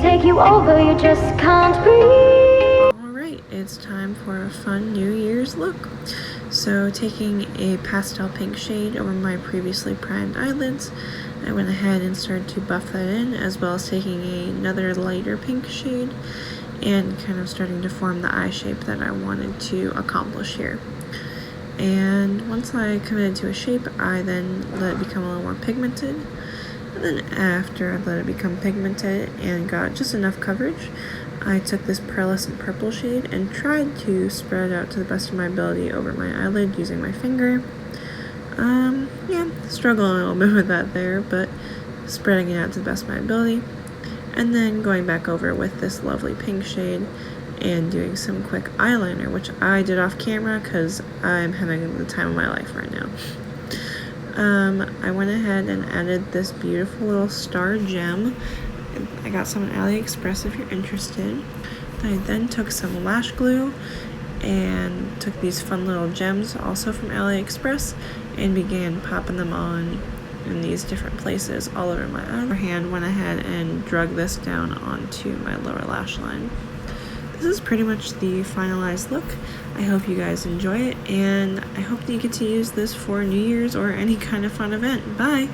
take you over, you just can't breathe. Alright, it's time for a fun New Year's look. So taking a pastel pink shade over my previously primed eyelids, I went ahead and started to buff that in, as well as taking another lighter pink shade and kind of starting to form the eye shape that I wanted to accomplish here. And once I committed to a shape, I then let it become a little more pigmented. And then after I let it become pigmented and got just enough coverage, I took this pearlescent purple shade and tried to spread it out to the best of my ability over my eyelid using my finger. Yeah, struggling a little bit with that there, but spreading it out to the best of my ability. And then going back over with this lovely pink shade and doing some quick eyeliner, which I did off camera because I'm having the time of my life right now. I went ahead and added this beautiful little star gem. I got some on AliExpress if you're interested. I then took some lash glue and took these fun little gems also from AliExpress and began popping them on in these different places all over my other hand. Went ahead and drug this down onto my lower lash line. This is pretty much the finalized look. I hope you guys enjoy it, and I hope that you get to use this for New Year's or any kind of fun event. Bye!